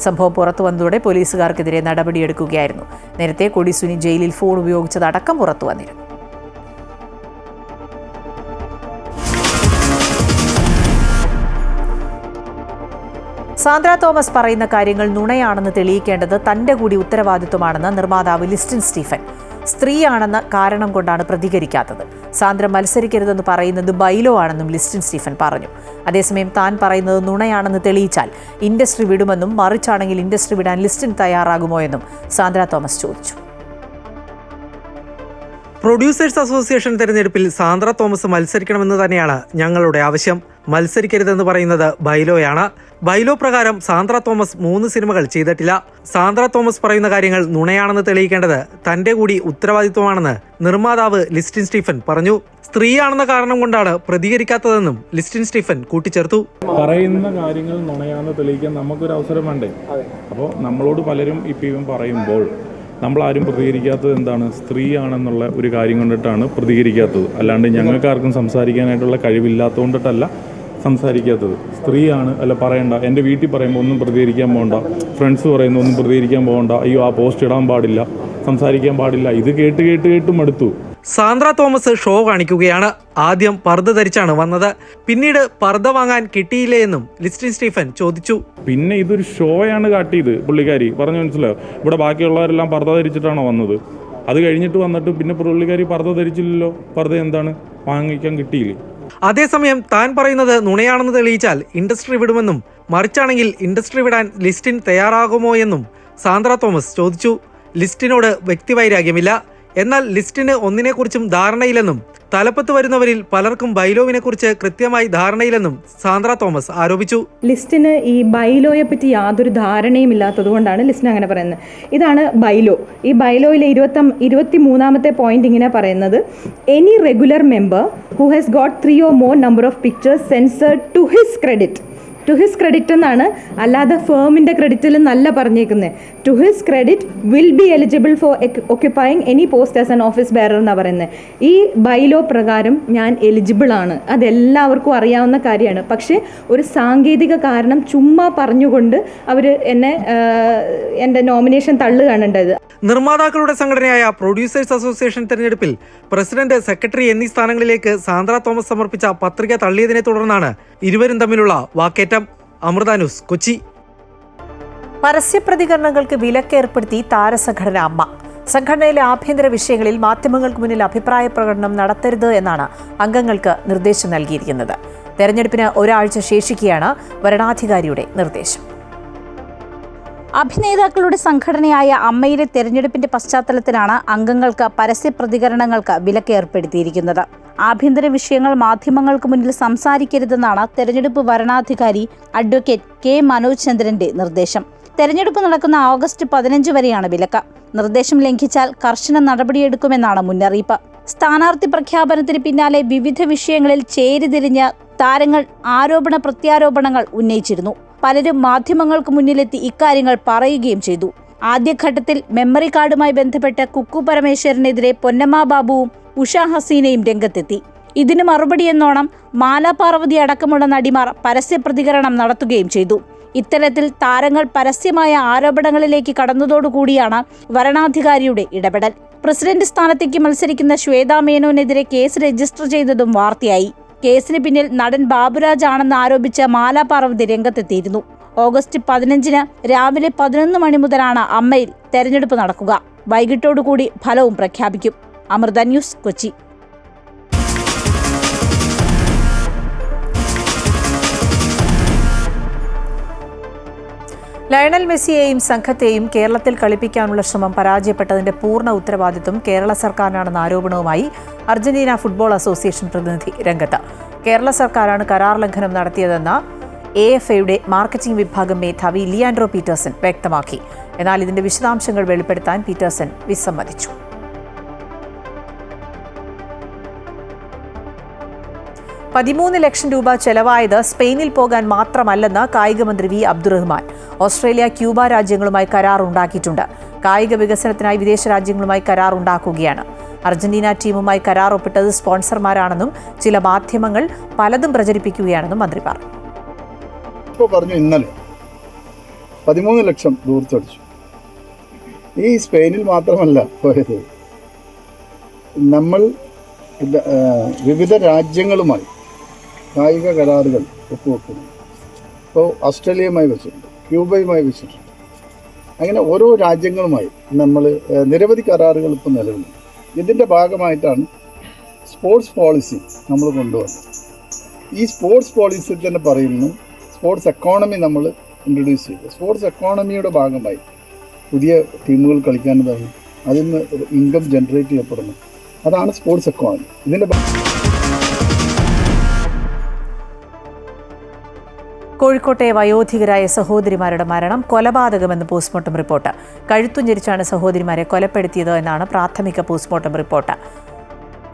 സംഭവം പുറത്തു വന്നതോടെ പോലീസുകാർക്കെതിരെ നടപടിയെടുക്കുകയായിരുന്നു. നേരത്തെ കൊടിസുനി ജയിലിൽ ഫോൺ ഉപയോഗിച്ചതടക്കം പുറത്തു വന്നിരുന്നു. സാന്ദ്ര തോമസ് പറയുന്ന കാര്യങ്ങൾ നുണയാണെന്ന് തെളിയിക്കേണ്ടത് തന്റെ കൂടി ഉത്തരവാദിത്വമാണെന്ന് നിർമ്മാതാവ് ലിസ്റ്റിൻ സ്റ്റീഫൻ. സ്ത്രീയാണെന്ന കാരണം കൊണ്ടാണ് പ്രതികരിക്കാത്തത്. സാന്ദ്ര മത്സരിക്കരുതെന്ന് പറയുന്നത് ബൈലോ ആണെന്നും ലിസ്റ്റിൻ സ്റ്റീഫൻ പറഞ്ഞു. അതേസമയം താൻ പറയുന്നത് നുണയാണെന്ന് തെളിയിച്ചാൽ ഇൻഡസ്ട്രി വിടുമെന്നും, മറിച്ചാണെങ്കിൽ ഇൻഡസ്ട്രി വിടാൻ ലിസ്റ്റിൻ തയ്യാറാകുമോ എന്നും സാന്ദ്ര തോമസ് ചോദിച്ചു. പ്രൊഡ്യൂസേഴ്സ് അസോസിയേഷൻ തെരഞ്ഞെടുപ്പിൽ സാന്ദ്ര തോമസ് മത്സരിക്കണമെന്ന് തന്നെയാണ് ഞങ്ങളുടെ ആവശ്യം. മത്സരിക്കരുതെന്ന് പറയുന്നത് ബൈലോയാണ്. ബൈലോ പ്രകാരം സാന്ദ്ര തോമസ് 3 സിനിമകൾ ചെയ്തിട്ടില്ല. സാന്ദ്ര തോമസ് പറയുന്ന കാര്യങ്ങൾ നുണയാണെന്ന് തെളിയിക്കേണ്ടത് തന്റെ കൂടി ഉത്തരവാദിത്വമാണെന്ന് നിർമ്മാതാവ് ലിസ്റ്റിൻ സ്റ്റീഫൻ പറഞ്ഞു. സ്ത്രീയാണെന്ന കാരണം കൊണ്ടാണ് പ്രതികരിക്കാത്തതെന്നും ലിസ്റ്റിൻ സ്റ്റീഫൻ കൂട്ടിച്ചേർത്തു. പറയുന്ന കാര്യങ്ങൾ നുണയാണെന്ന് തെളിയിക്കാൻ നമുക്കൊരു അവസരം വേണ്ടേ? അപ്പോൾ നമ്മളോട് പലരും ഇപ്പം പറയുമ്പോൾ നമ്മളാരും പ്രതികരിക്കാത്തത് എന്താണ്? സ്ത്രീയാണെന്നുള്ള ഒരു കാര്യം കൊണ്ടിട്ടാണ് പ്രതികരിക്കാത്തത്. അല്ലാണ്ട് ഞങ്ങൾക്കാർക്കും സംസാരിക്കാനായിട്ടുള്ള കഴിവില്ലാത്തതുകൊണ്ടിട്ടല്ല സംസാരിക്കാത്തത്. സ്ത്രീയാണ് അല്ല പറയണ്ട, എൻ്റെ വീട്ടിൽ പറയുമ്പോൾ ഒന്നും പ്രതികരിക്കാൻ പോകണ്ട, ഫ്രണ്ട്സ് പറയുന്ന ഒന്നും പ്രതികരിക്കാൻ പോകണ്ട, അയ്യോ ആ പോസ്റ്റ് ഇടാൻ പാടില്ല, സംസാരിക്കാൻ പാടില്ല, ഇത് കേട്ട് കേട്ട് കേട്ട് മടുത്തു. സാന്ദ്ര തോമസ് ഷോ കാണിക്കുകയാണ്. ആദ്യം പർദ്ദ ധരിച്ചാണ് വന്നത്, പിന്നീട് പർദ്ദ വാങ്ങാൻ കിട്ടിയില്ലേ എന്നും ലിസ്റ്റിൻ സ്റ്റീഫൻ ചോദിച്ചു. പിന്നെ ഇതൊരു ഷോയാണ് കാട്ടിയത് പുള്ളിക്കാരി, പറഞ്ഞു മനസ്സിലായോ? ഇവിടെ ബാക്കിയുള്ളവരെല്ലാം പർദ്ദ ധരിച്ചിട്ടാണോ വന്നത്? അത് കഴിഞ്ഞിട്ട് വന്നിട്ട് പിന്നെ പുള്ളിക്കാരി പർദ്ദ ധരിച്ചില്ലല്ലോ. പർദ്ദ എന്താണ് വാങ്ങിക്കാൻ കിട്ടിയില്ലേ? അതേസമയം താൻ പറയുന്നത് നുണയാണെന്ന് തെളിയിച്ചാൽ ഇൻഡസ്ട്രി വിടുമെന്നും മറിച്ചാണെങ്കിൽ ഇൻഡസ്ട്രി വിടാൻ ലിസ്റ്റിൻ തയ്യാറാകുമോ എന്നും സാന്ദ്ര തോമസ് ചോദിച്ചു. ലിസ്റ്റിനോട് വ്യക്തിവൈരാഗ്യമില്ല, എന്നാൽ ലിസ്റ്റിന് ഒന്നിനെക്കുറിച്ചും ധാരണയില്ലെന്നും തലപ്പത്ത് വരുന്നവരിൽ പലർക്കും ബൈലോവിനെ കുറിച്ച് കൃത്യമായി ധാരണയില്ലെന്നും സാന്ദ്ര തോമസ് ആരോപിച്ചു. ലിസ്റ്റിന് ഈ ബൈലോയെ പറ്റി യാതൊരു ധാരണയും ഇല്ലാത്തതുകൊണ്ടാണ് ലിസ്റ്റിന് അങ്ങനെ പറയുന്നത്. ഇതാണ് ബൈലോ. ഈ ബൈലോയിലെ 23-ാമത്തെ പോയിന്റ് ഇങ്ങനെ പറയുന്നത്: any regular member who has got 3 or more number of pictures censored to his credit. To his credit എന്നാണ്, അല്ലാതെ ഫേമിൻ്റെ ക്രെഡിറ്റിൽ നല്ല പറഞ്ഞേക്കുന്നത്. To his credit will be eligible for occupying any post as an office bearer എന്നാണ് പറയുന്നത്. ഈ bylaw പ്രകാരം ഞാൻ എലിജിബിൾ ആണ്, അതെല്ലാവർക്കും അറിയാവുന്ന കാര്യമാണ്. പക്ഷേ ഒരു സാങ്കേതിക കാരണം ചുമ്മാ പറഞ്ഞുകൊണ്ട് അവർ എൻ്റെ നോമിനേഷൻ തള്ളുകയാണ് ഉണ്ടായത്. നിർമ്മാതാക്കളുടെ സംഘടനയായ പ്രൊഡ്യൂസേഴ്സ് അസോസിയേഷൻ തെരഞ്ഞെടുപ്പിൽ പ്രസിഡന്റ്, സെക്രട്ടറി എന്നീ സ്ഥാനങ്ങളിലേക്ക് സാന്ദ്ര തോമസ് സമർപ്പിച്ച പത്രിക തള്ളിയതിനെ തുടർന്നാണ് ഇരുവരും തമ്മിലുള്ള വാക്കേറ്റം. അമൃത ന്യൂസ്, കൊച്ചി. പരസ്യപ്രതികരണങ്ങൾക്ക് വിലക്കേർപ്പെടുത്തി താരസംഘടന അമ്മ. സംഘടനയിലെ ആഭ്യന്തര വിഷയങ്ങളിൽ മാധ്യമങ്ങൾക്ക് മുന്നിൽ അഭിപ്രായ പ്രകടനം നടത്തരുത് എന്നാണ് അംഗങ്ങൾക്ക് നിർദ്ദേശം നൽകിയിരിക്കുന്നത്. തെരഞ്ഞെടുപ്പിന് ഒരാഴ്ച ശേഷിക്കെയാണ് വരണാധികാരിയുടെ നിർദ്ദേശം. അഭിനേതാക്കളുടെ സംഘടനയായ അമ്മയിലെ തെരഞ്ഞെടുപ്പിന്റെ പശ്ചാത്തലത്തിലാണ് അംഗങ്ങൾക്ക് പരസ്യ പ്രതികരണങ്ങൾക്ക് വിലക്ക് ഏർപ്പെടുത്തിയിരിക്കുന്നത്. ആഭ്യന്തര വിഷയങ്ങൾ മാധ്യമങ്ങൾക്ക് മുന്നിൽ സംസാരിക്കരുതെന്നാണ് തെരഞ്ഞെടുപ്പ് വരണാധികാരി അഡ്വക്കേറ്റ് കെ മനോജ് ചന്ദ്രന്റെ നിർദ്ദേശം. തെരഞ്ഞെടുപ്പ് നടക്കുന്ന ഓഗസ്റ്റ് 15 വരെയാണ് വിലക്ക്. നിർദ്ദേശം ലംഘിച്ചാൽ കർശന നടപടിയെടുക്കുമെന്നാണ് മുന്നറിയിപ്പ്. സ്ഥാനാർത്ഥി പ്രഖ്യാപനത്തിന് പിന്നാലെ വിവിധ വിഷയങ്ങളിൽ ചേരിതിരിഞ്ഞ് താരങ്ങൾ ആരോപണ പ്രത്യാരോപണങ്ങൾ ഉന്നയിച്ചിരുന്നു. പലരും മാധ്യമങ്ങൾക്ക് മുന്നിലെത്തി ഇക്കാര്യങ്ങൾ പറയുകയും ചെയ്തു. ആദ്യഘട്ടത്തിൽ മെമ്മറി കാർഡുമായി ബന്ധപ്പെട്ട് കുക്കു പരമേശ്വരനെതിരെ പൊന്നമ്മ ബാബുവും ഉഷ ഹസീനയും രംഗത്തെത്തി. ഇതിന് മറുപടിയെന്നോണം മാല പാർവതി അടക്കമുള്ള നടിമാർ പരസ്യ പ്രതികരണം നടത്തുകയും ചെയ്തു. ഇത്തരത്തിൽ താരങ്ങൾ പരസ്യമായ ആരോപണങ്ങളിലേക്ക് കടന്നതോടുകൂടിയാണ് വരണാധികാരിയുടെ ഇടപെടൽ. പ്രസിഡന്റ് സ്ഥാനത്തേക്ക് മത്സരിക്കുന്ന ശ്വേതാ മേനോനെതിരെ കേസ് രജിസ്റ്റർ ചെയ്തതും വാർത്തയായി. കേസിന് പിന്നിൽ നടൻ ബാബുരാജ് ആണെന്ന് ആരോപിച്ച മാല പാർവതി രംഗത്തെത്തിയിരുന്നു. ഓഗസ്റ്റ് 15 രാവിലെ 11 മണി മുതലാണ് അമ്മയിൽ തെരഞ്ഞെടുപ്പ് നടക്കുക. വൈകിട്ടോടുകൂടി ഫലവും പ്രഖ്യാപിക്കും. അമൃത ന്യൂസ്, കൊച്ചി. ലയണൽ മെസ്സിയെയും സംഘത്തെയും കേരളത്തിൽ കളിപ്പിക്കാനുള്ള ശ്രമം പരാജയപ്പെട്ടതിന്റെ പൂർണ്ണ ഉത്തരവാദിത്വം കേരള സർക്കാരിനാണെന്ന ആരോപണവുമായി അർജന്റീന ഫുട്ബോൾ അസോസിയേഷൻ പ്രതിനിധി രംഗത്ത്. കേരള സർക്കാരാണ് കരാർ ലംഘനം നടത്തിയതെന്ന് AFAയുടെ മാർക്കറ്റിംഗ് വിഭാഗം മേധാവി ലിയാൻഡ്രോ പീറ്റേഴ്സൺ വ്യക്തമാക്കി. എന്നാൽ ഇതിന്റെ വിശദാംശങ്ങൾ വെളിപ്പെടുത്താൻ പീറ്റേഴ്സൺ വിസമ്മതിച്ചു. $13 ലക്ഷം ചെലവായത് സ്പെയിനിൽ പോകാൻ മാത്രമല്ലെന്ന് കായികമന്ത്രി വി അബ്ദുറഹ്മാൻ. ഓസ്ട്രേലിയ, ക്യൂബ രാജ്യങ്ങളുമായി കരാർ ഉണ്ടാക്കിയിട്ടുണ്ട്. കായിക വികസനത്തിനായി വിദേശ രാജ്യങ്ങളുമായി കരാർ ഉണ്ടാക്കുകയാണ്. അർജന്റീന ടീമുമായി കരാർ ഒപ്പിട്ടത് സ്പോൺസർമാരാണെന്നും ചില മാധ്യമങ്ങൾ പലതും പ്രചരിപ്പിക്കുകയാണെന്നും മന്ത്രി പറഞ്ഞു. ഇന്നലെ 13 ലക്ഷം ദൂർത്തടിച്ചു. ഈ സ്പെയിനിൽ മാത്രമല്ല പോയത്, നമ്മൾ വിവിധ രാജ്യങ്ങളുമായി കായിക കരാറുകൾ ഒപ്പുവെക്കുന്നു. ഇപ്പോൾ ഓസ്ട്രേലിയയുമായി വെച്ചിട്ടുണ്ട്, ക്യൂബയുമായി വെച്ചിട്ടുണ്ട്. അങ്ങനെ ഓരോ രാജ്യങ്ങളുമായി നമ്മൾ നിരവധി കരാറുകൾ ഇപ്പോൾ നിലവിലുണ്ട്. ഇതിൻ്റെ ഭാഗമായിട്ടാണ് സ്പോർട്സ് പോളിസി നമ്മൾ കൊണ്ടുവന്നത്. ഈ സ്പോർട്സ് പോളിസിയിൽ തന്നെ പറയുന്നു സ്പോർട്സ് എക്കോണമി നമ്മൾ ഇൻട്രൊഡ്യൂസ് ചെയ്തു. സ്പോർട്സ് എക്കോണമിയുടെ ഭാഗമായി പുതിയ ടീമുകൾ കളിക്കാനുണ്ടാകും, അതിൽ നിന്ന് ഇൻകം ജനറേറ്റ് ചെയ്യപ്പെടുന്നു. അതാണ് സ്പോർട്സ് എക്കോണമി. ഇതിൻ്റെ കോഴിക്കോട്ടെ വയോധികരായ സഹോദരിമാരുടെ മരണം കൊലപാതകമെന്ന് പോസ്റ്റ്മോർട്ടം റിപ്പോർട്ട്. കഴുത്തുഞ്ഞെരിച്ചാണ് സഹോദരിമാരെ കൊലപ്പെടുത്തിയത് എന്നാണ് പ്രാഥമിക പോസ്റ്റ്മോർട്ടം റിപ്പോർട്ട്.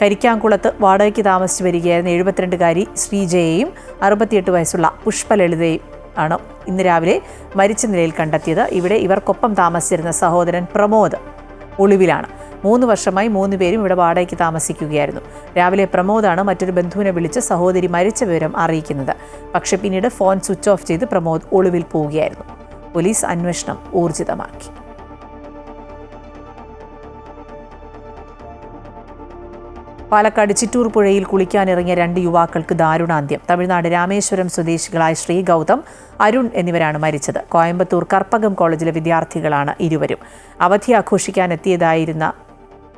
കരിക്കാംകുളത്ത് വാടകയ്ക്ക് താമസിച്ചു വരികയായിരുന്ന 72-കാരി ശ്രീജയെയും 68 വയസ്സുള്ള പുഷ്പലളിതയും ആണ് ഇന്ന് രാവിലെ മരിച്ച നിലയിൽ കണ്ടെത്തിയത്. ഇവിടെ ഇവർക്കൊപ്പം താമസിച്ചിരുന്ന സഹോദരൻ പ്രമോദ് ഒളിവിലാണ്. 3 വർഷമായി 3 പേരും ഇവിടെ വാടകയ്ക്ക് താമസിക്കുകയായിരുന്നു. രാവിലെ പ്രമോദാണ് മറ്റൊരു ബന്ധുവിനെ വിളിച്ച് സഹോദരി മരിച്ച വിവരം അറിയിക്കുന്നത്. പക്ഷേ പിന്നീട് ഫോൺ സ്വിച്ച് ഓഫ് ചെയ്ത് പ്രമോദ് ഒളിവിൽ പോവുകയായിരുന്നു. പോലീസ് അന്വേഷണം ഊർജിതമാക്കി. പാലക്കാട് ചിറ്റൂർ പുഴയിൽ കുളിക്കാനിറങ്ങിയ 2 യുവാക്കൾക്ക് ദാരുണാന്ത്യം. തമിഴ്നാട് രാമേശ്വരം സ്വദേശികളായ ശ്രീ ഗൗതം, അരുൺ എന്നിവരാണ് മരിച്ചത്. കോയമ്പത്തൂർ കർപ്പകം കോളേജിലെ വിദ്യാർത്ഥികളാണ് ഇരുവരും. അവധി ആഘോഷിക്കാനെത്തിയതായിരുന്ന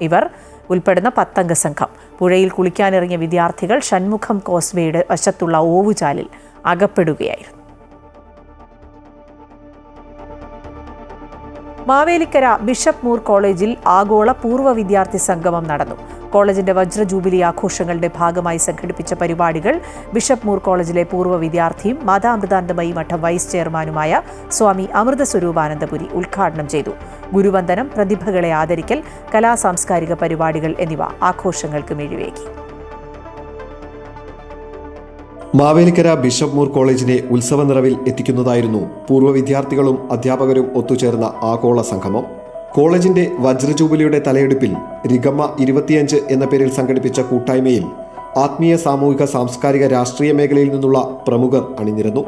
ഇവർ ഉൾപ്പെടുന്ന 10 അംഗ സംഘം പുഴയിൽ കുളിക്കാനിറങ്ങിയ വിദ്യാർത്ഥികൾ ഷൺമുഖം കോസ്വേയുടെ വശത്തുള്ള ഓവുചാലിൽ അകപ്പെടുകയായിരുന്നു. മാവേലിക്കര ബിഷപ്പ് മൂർ കോളേജിൽ ആഗോള പൂർവ്വ വിദ്യാർത്ഥി സംഗമം നടന്നു. കോളേജിന്റെ വജ്ര ജൂബിലി ആഘോഷങ്ങളുടെ ഭാഗമായി സംഘടിപ്പിച്ച പരിപാടികൾ ബിഷപ്പ് മൂർ കോളേജിലെ പൂർവ്വ വിദ്യാർത്ഥിയും മാതാ അമൃതാനന്ദമയി മഠം വൈസ് ചെയർമാനുമായ സ്വാമി അമൃത സ്വരൂപാനന്ദപുരി ഉദ്ഘാടനം ചെയ്തു. ഗുരുവന്ദനം, പ്രതിഭകളെ ആദരിക്കൽ, കലാ സാംസ്കാരിക പരിപാടികൾ എന്നിവ ആഘോഷങ്ങൾക്ക് മിഴിവേകി. മാവേലിക്കര ബിഷപ്പ് മൂർ കോളേജിനെ ഉത്സവ നിറവിൽ എത്തിക്കുന്നതായിരുന്നു പൂർവ്വ വിദ്യാർത്ഥികളും അധ്യാപകരും ഒത്തുചേർന്ന ആഗോള സംഗമം. കോളേജിന്റെ വജ്രജൂബിലിയുടെ തലയെടുപ്പിൽ റിഗമ്മ 25 എന്ന പേരിൽ സംഘടിപ്പിച്ച കൂട്ടായ്മയിൽ ആത്മീയ, സാമൂഹിക, സാംസ്കാരിക, രാഷ്ട്രീയ മേഖലയിൽ നിന്നുള്ള പ്രമുഖർ അണിനിരന്നു.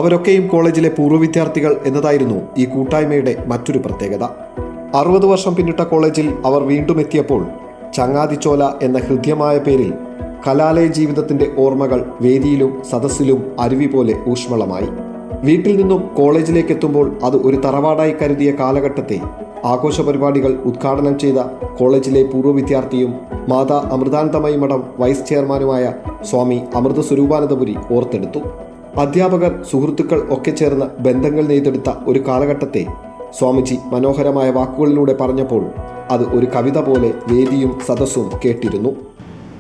അവരൊക്കെയും കോളേജിലെ പൂർവ്വ വിദ്യാർത്ഥികൾ എന്നതായിരുന്നു ഈ കൂട്ടായ്മയുടെ മറ്റൊരു പ്രത്യേകത. 60 വർഷം പിന്നിട്ട കോളേജിൽ അവർ വീണ്ടും എത്തിയപ്പോൾ ചങ്ങാതിച്ചോല എന്ന ഹൃദ്യമായ പേരിൽ കലാലയ ജീവിതത്തിന്റെ ഓർമ്മകൾ വേദിയിലും സദസ്സിലും അരുവി പോലെ ഊഷ്മളമായി. വീട്ടിൽ നിന്നും കോളേജിലേക്ക് എത്തുമ്പോൾ അത് ഒരു തറവാടായി കരുതിയ കാലഘട്ടത്തെ ആഘോഷ പരിപാടികൾ ഉദ്ഘാടനം ചെയ്ത കോളേജിലെ പൂർവ്വ വിദ്യാർത്ഥിയും മാതാ അമൃതാനന്ദമയി മഠം വൈസ് ചെയർമാനുമായ സ്വാമി അമൃത സ്വരൂപാനന്ദപുരി ഓർത്തെടുത്തു. അധ്യാപകർ, സുഹൃത്തുക്കൾ ഒക്കെ ചേർന്ന് ബന്ധങ്ങൾ നെയ്തെടുത്ത ഒരു കാലഘട്ടത്തെ സ്വാമിജി മനോഹരമായ വാക്കുകളിലൂടെ പറഞ്ഞപ്പോൾ അത് ഒരു കവിത പോലെ വേദിയും സദസ്സും കേട്ടിരുന്നു.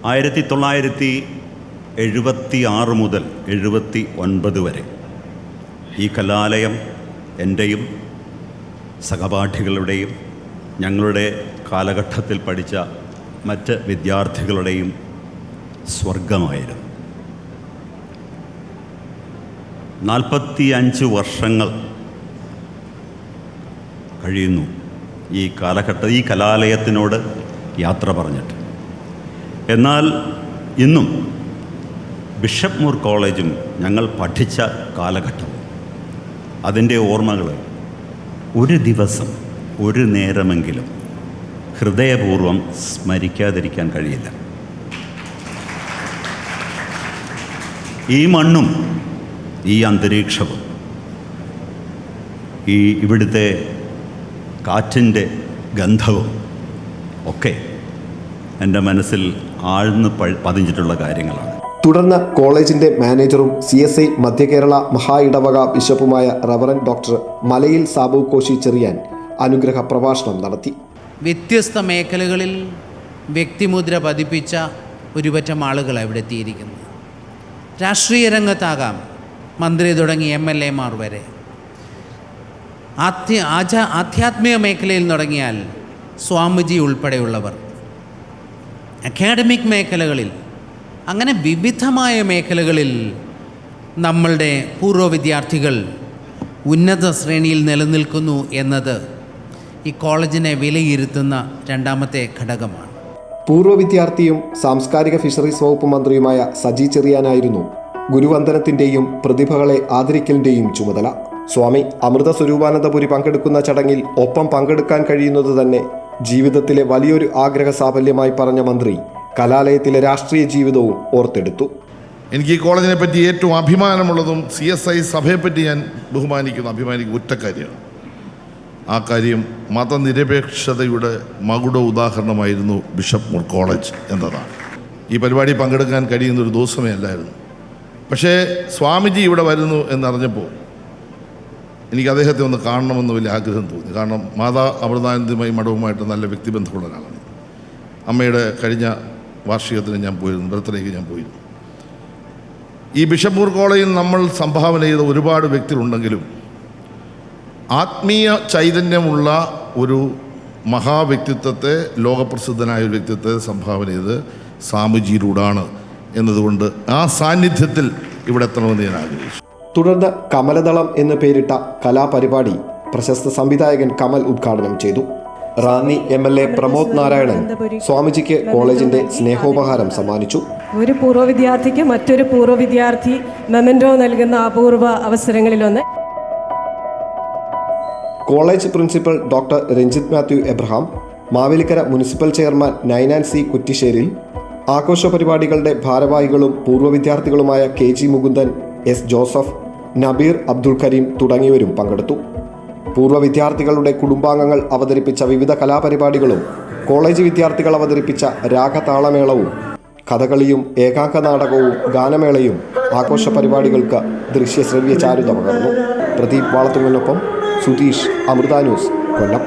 1976 മുതൽ 79 വരെ ഈ കലാലയം എൻ്റെയും സഹപാഠികളുടെയും ഞങ്ങളുടെ കാലഘട്ടത്തിൽ പഠിച്ച മറ്റ് വിദ്യാർത്ഥികളുടെയും സ്വർഗമായിരുന്നു. 45 വർഷങ്ങൾ കഴിയുന്നു ഈ കലാലയത്തിനോട് യാത്ര പറഞ്ഞിട്ട്. എന്നാൽ ഇന്നും ബിഷപ്പ് മൂർ കോളേജും ഞങ്ങൾ പഠിച്ച കാലഘട്ടവും അതിൻ്റെ ഓർമ്മകൾ ഒരു ദിവസം, ഒരു നേരമെങ്കിലും ഹൃദയപൂർവ്വം സ്മരിക്കാതിരിക്കാൻ കഴിയില്ല. ഈ മണ്ണും ഈ അന്തരീക്ഷവും ഇവിടുത്തെ കാറ്റിൻ്റെ ഗന്ധവും ഒക്കെ എൻ്റെ മനസ്സിൽ ആഴ്ന്ന് പതിഞ്ഞിട്ടുള്ള കാര്യങ്ങളാണ്. തുടർന്ന് കോളേജിന്റെ മാനേജറും CSI മധ്യ കേരള മഹാ ഇടവക ബിഷപ്പുമായ റവറൻഡ് ഡോക്ടർ മലയിൽ സാബു കോശി ചെറിയാൻ അനുഗ്രഹ പ്രഭാഷണം നടത്തി. വ്യത്യസ്ത മേഖലകളിൽ വ്യക്തിമുദ്ര പതിപ്പിച്ച ഒരുപറ്റം ആളുകളാണ് ഇവിടെ എത്തിയിരിക്കുന്നത്. രാഷ്ട്രീയ രംഗത്താകാം, മന്ത്രി തുടങ്ങി MLA-മാർ വരെ. ആധ്യാത്മിക മേഖലയിൽ തുടങ്ങിയാൽ സ്വാമിജി ഉൾപ്പെടെയുള്ളവർ, അക്കാഡമിക് മേഖലകളിൽ, അങ്ങനെ വിവിധമായ മേഖലകളിൽ നമ്മളുടെ പൂർവ്വ വിദ്യാർത്ഥികൾ ഉന്നത ശ്രേണിയിൽ നിലനിൽക്കുന്നു എന്നത് ഈ കോളേജിനെ വിലയിരുത്തുന്ന രണ്ടാമത്തെ ഘടകമാണ്. പൂർവ്വ വിദ്യാർത്ഥിയും സാംസ്കാരിക ഫിഷറീസ് വകുപ്പ് മന്ത്രിയുമായ സജി ചെറിയാനായിരുന്നു ഗുരുവന്ദനത്തിൻ്റെയും പ്രതിഭകളെ ആദരിക്കലിൻ്റെയും ചുമതല. സ്വാമി അമൃത സ്വരൂപാനന്ദപുരി പങ്കെടുക്കുന്ന ചടങ്ങിൽ ഒപ്പം പങ്കെടുക്കാൻ കഴിയുന്നത് തന്നെ ജീവിതത്തിലെ വലിയൊരു ആഗ്രഹ സാഫല്യമായി പറഞ്ഞ മന്ത്രി കലാലയത്തിലെ രാഷ്ട്രീയ ജീവിതവും ഓർത്തെടുത്തു. എനിക്ക് ഈ കോളേജിനെ പറ്റി ഏറ്റവും അഭിമാനമുള്ളതും CSI സഭയെപ്പറ്റി ഞാൻ അഭിമാനിക്കുന്ന ഒറ്റ കാര്യമാണ്. ആ കാര്യം മതനിരപേക്ഷതയുടെ മകുട ഉദാഹരണമായിരുന്നു ബിഷപ്പ് മൂർ കോളേജ് എന്നതാണ്. ഈ പരിപാടി പങ്കെടുക്കാൻ കഴിയുന്നൊരു ദിവസമേ അല്ലായിരുന്നു. പക്ഷേ സ്വാമിജി ഇവിടെ വരുന്നു എന്നറിഞ്ഞപ്പോൾ എനിക്ക് അദ്ദേഹത്തെ ഒന്ന് കാണണമെന്ന് വലിയ ആഗ്രഹം തോന്നി. കാരണം മാതാ അമൃതാനന്ദമയി മഠവുമായിട്ട് നല്ല വ്യക്തിബന്ധമുള്ള ഒരാളാണ്. അമ്മയുടെ കഴിഞ്ഞ വാർഷികത്തിന് ഞാൻ പോയിരുന്നു, ബർത്ത്ഡേക്ക് ഞാൻ പോയിരുന്നു. ഈ ബിഷപ്പൂർ കോളേജിൽ നമ്മൾ സംഭാവന ചെയ്ത ഒരുപാട് വ്യക്തികളുണ്ടെങ്കിലും ആത്മീയ ചൈതന്യമുള്ള ഒരു മഹാവ്യക്തിത്വത്തെ, ലോകപ്രസിദ്ധനായ ഒരു വ്യക്തിത്വത്തെ സംഭാവന ചെയ്ത് സ്വാമിജിയിലൂടാണ് എന്നതുകൊണ്ട് ആ സാന്നിധ്യത്തിൽ ഇവിടെ എത്തണമെന്ന് ഞാൻ ആഗ്രഹിച്ചു. തുടർന്ന് കമലദളം എന്ന് പേരിട്ട കലാപരിപാടി പ്രശസ്ത സംവിധായകൻ കമൽ ഉദ്ഘാടനം ചെയ്തു. റാന്നി MLA പ്രമോദ് നാരായണൻ സ്വാമിജിക്ക് കോളേജിന്റെ സ്നേഹോപഹാരം സമ്മാനിച്ചു. ഒരു പൂർവ്വ വിദ്യാർത്ഥിക്ക് മറ്റൊരു പൂർവ്വ വിദ്യാർത്ഥി മെമൻറ്റോ നൽകുന്ന അപൂർവ അവസരങ്ങളിലൊന്ന്. College principal doctor Ranjith Mathew Abraham, Mavelikkara municipal chairman Nainan C Kuttisseril, ആഘോഷ പരിപാടികളുടെ ഭാരവാഹികളും പൂർവ്വ വിദ്യാർത്ഥികളുമായ KG മുകുന്ദൻ, S ജോസഫ്, നബീർ അബ്ദുൽ കരീം തുടങ്ങിയവരും പങ്കെടുത്തു. പൂർവ്വ വിദ്യാർത്ഥികളുടെ കുടുംബാംഗങ്ങൾ അവതരിപ്പിച്ച വിവിധ കലാപരിപാടികളും കോളേജ് വിദ്യാർത്ഥികൾ അവതരിപ്പിച്ച രാഗതാളമേളവും കഥകളിയും ഏകാംഗ നാടകവും ഗാനമേളയും ആഘോഷ പരിപാടികൾക്ക് ദൃശ്യശ്രവ്യ ചാരുത പകർന്നു. പ്രദീപ് വാളത്തുങ്ങിനൊപ്പം സുധീഷ്, അമൃത ന്യൂസ്, കൊല്ലം.